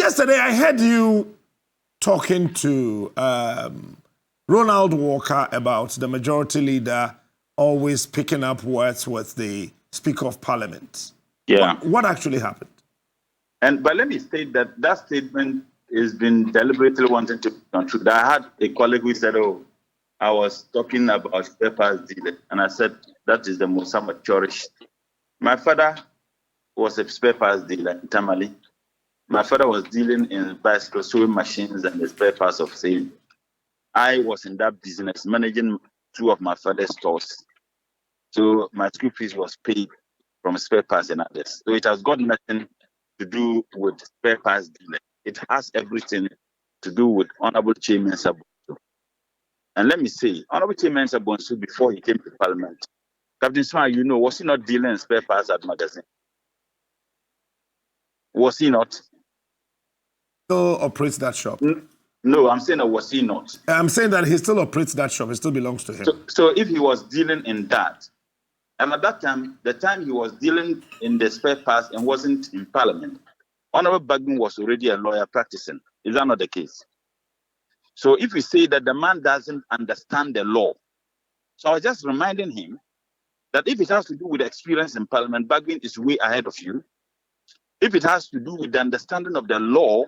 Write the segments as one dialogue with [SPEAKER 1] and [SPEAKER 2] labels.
[SPEAKER 1] yesterday I heard you talking to Ronald Walker about the majority leader always picking up words with the Speaker of Parliament.
[SPEAKER 2] Yeah.
[SPEAKER 1] What actually happened?
[SPEAKER 2] But let me state that statement has been deliberately wanting to be untrue. I had a colleague who said, "Oh, I was talking about spare parts dealer," and I said that is the most amateurish. My father was a spare parts dealer in Tamale. My father was dealing in bicycle sewing machines and the spare parts of sale. I was in that business, managing two of my father's stores. So my school fees was paid from spare parts and others. So it has got nothing to do with spare parts dealer. It has everything to do with Honorable Kyei Mensah Bonsu. And let me say, Honorable Kyei Mensah Bonsu, before he came to Parliament, Captain Smile, was he not dealing in spare parts at magazine? Was he not?
[SPEAKER 1] Still operates that shop.
[SPEAKER 2] No, I'm saying that was he not?
[SPEAKER 1] I'm saying that he still operates that shop. It still belongs to him.
[SPEAKER 2] So if he was dealing in that, and at that time, the time he was dealing in the spare parts and wasn't in Parliament, Honorable Bagbin was already a lawyer practicing. Is that not the case? So if we say that the man doesn't understand the law, so I was just reminding him that if it has to do with experience in Parliament, Bagbin is way ahead of you. If it has to do with the understanding of the law,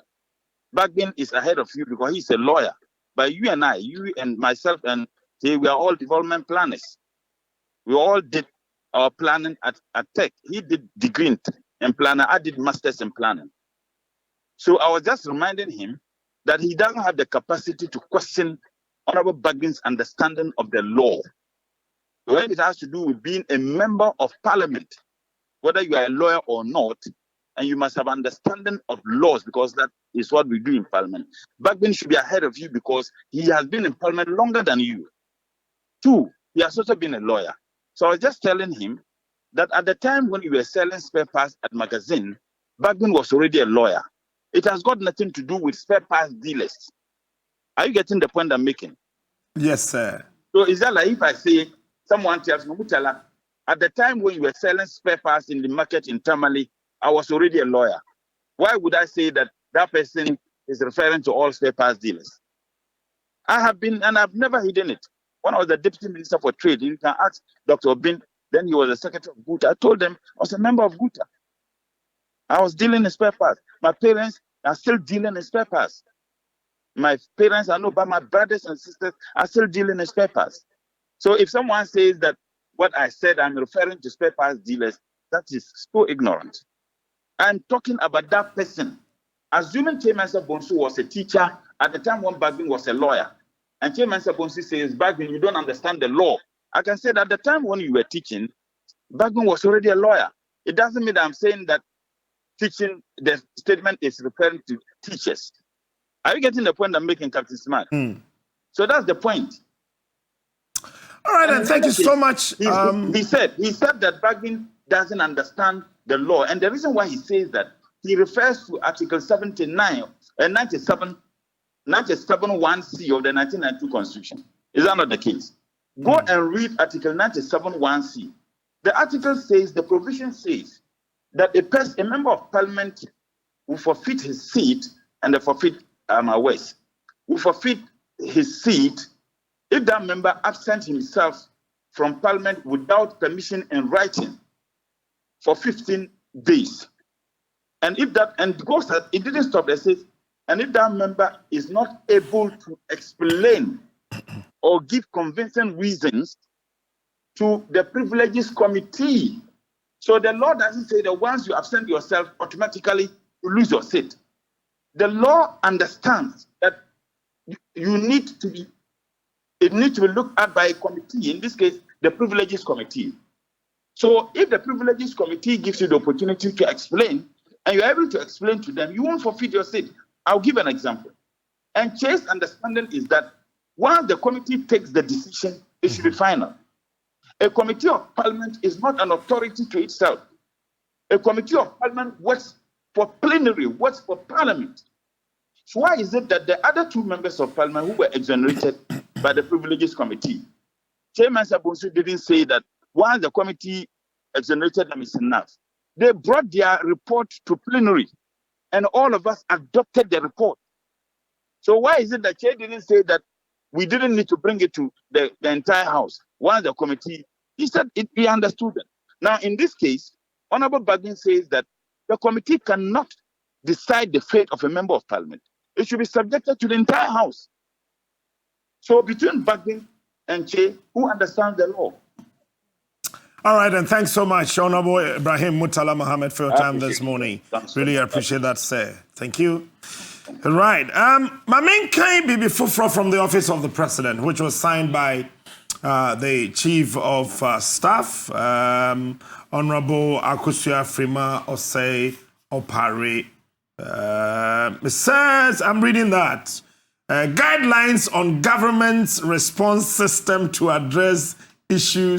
[SPEAKER 2] Bagbin is ahead of you because he's a lawyer. But you and myself, and we are all development planners. We all did our planning at Tech. He did degree in planning. I did masters in planning. So I was just reminding him that he doesn't have the capacity to question Honorable Bagbin's understanding of the law. When it has to do with being a member of Parliament, whether you are a lawyer or not, and you must have understanding of laws because that is what we do in Parliament. Bagbin should be ahead of you because he has been in Parliament longer than you. 2, he has also been a lawyer. So I was just telling him that at the time when you were selling spare parts at magazine, Bagbin was already a lawyer. It has got nothing to do with spare parts dealers. Are you getting the point I'm making?
[SPEAKER 1] Yes, sir.
[SPEAKER 2] So is that like if I say, someone tells me, Murtala, at the time when you were selling spare parts in the market in Tamale, I was already a lawyer. Why would I say that that person is referring to all spare parts dealers? I have been, and I've never hidden it. When I was the Deputy Minister for Trade, you can ask Dr. Obin, then he was the Secretary of Guta. I told them I was a member of Guta. I was dealing in spare parts. My parents are still dealing in spare parts. My parents, I know, but my brothers and sisters are still dealing in spare parts. So if someone says that what I said, I'm referring to spare parts dealers, that is so ignorant. I'm talking about that person. Assuming Kyei Mensah Bonsu was a teacher at the time when Bagbin was a lawyer, and Kyei Mensah Bonsu says, Bagbin, you don't understand the law. I can say that at the time when you were teaching, Bagbin was already a lawyer. It doesn't mean that I'm saying that teaching, the statement is referring to teachers. Are you getting the point I'm making, Captain Smart? So that's the point.
[SPEAKER 1] All right, and thank you so much.
[SPEAKER 2] He said that Bagbin doesn't understand the law. And the reason why he says that, he refers to Article 79 and 97 1C of the 1992 Constitution. Is that not the case? Go and read Article 97 1C. The article says, the provision says that a member of Parliament will forfeit his seat, and the forfeit will forfeit his seat if that member absent himself from Parliament without permission in writing for 15 days. And if that, and goes that, it didn't stop there, it says, and if that member is not able to explain or give convincing reasons to the Privileges Committee. So the law doesn't say that once you absent yourself, automatically you lose your seat. The law understands that it needs to be looked at by a committee, in this case, the Privileges Committee. So if the Privileges Committee gives you the opportunity to explain, and you're able to explain to them, you won't forfeit your seat. I'll give an example. And Kyei's understanding is that once the committee takes the decision, it should be final. A committee of Parliament is not an authority to itself. A committee of Parliament works for plenary, works for Parliament. So why is it that the other 2 members of Parliament who were exonerated by the Privileges Committee, Kyei Mensah Bonsu didn't say that once the committee exonerated them is enough. They brought their report to plenary. and all of us adopted the report. So why is it that Kyei didn't say that we didn't need to bring it to the entire House? One of the committee, he said he understood it. Now, in this case, Honorable Bagbin says that the committee cannot decide the fate of a member of parliament. It should be subjected to the entire House. So between Bagbin and Kyei, who understands the law?
[SPEAKER 1] All right, and thanks so much, Honorable Ibrahim Murtala Muhammad, for your time this morning. Really appreciate that, sir. Thank you. Right. My main claim be from the office of the president, which was signed by the chief of staff, Honorable Akusua Frima Osei Opare. It says, I'm reading that, guidelines on government's response system to address issues